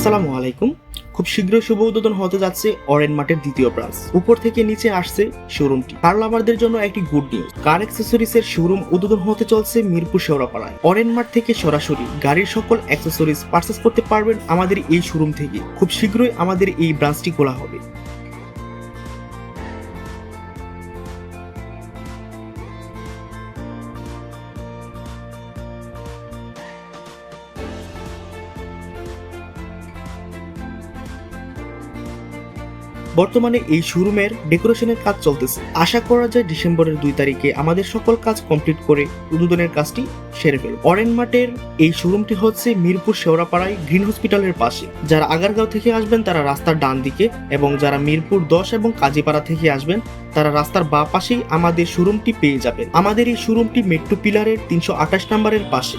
আসসালামু আলাইকুম। খুব শীঘ্রই শুভ উদ্বোধন হতে যাচ্ছে অরেন মার্টের দ্বিতীয় ব্রাঞ্চ। উপর থেকে নিচে আসছে শোরুমটি। কার লাভারদের জন্য একটি গুড নিউজ, কার অ্যাক্সেসরিজ এর শোরুম উদ্বোধন হতে চলছে মিরপুর শেওড়াপাড়ায়। অরেন মার্ট থেকে সরাসরি গাড়ির সকল অ্যাক্সেসরিজ পারচেস করতে পারবেন আমাদের এই শোরুম থেকে। খুব শীঘ্রই আমাদের এই ব্রাঞ্চটি খোলা হবে। বর্তমানে এই শোরুমের ডেকোরেশনের কাজ চলতেছে। আশা করা যায় ডিসেম্বরের 2 তারিখে আমাদের সকল কাজ কমপ্লিট করে উদ্বোধনের কাজটি সেরে ফেলব। অরেন মার্টের এই শোরুমটি হচ্ছে মিরপুর শেওড়াপাড়ায় গ্রিন হসপিটালের পাশে। যারা আগারগাঁও থেকে আসবেন তারা রাস্তার ডান দিকে, এবং যারা মিরপুর 10 এবং কাজীপাড়া থেকে আসবেন তারা রাস্তার বাঁ পাশেই আমাদের শোরুমটি পেয়ে যাবেন। আমাদের এই শোরুমটি মেট্রো পিলারের 328 নম্বরের পাশে।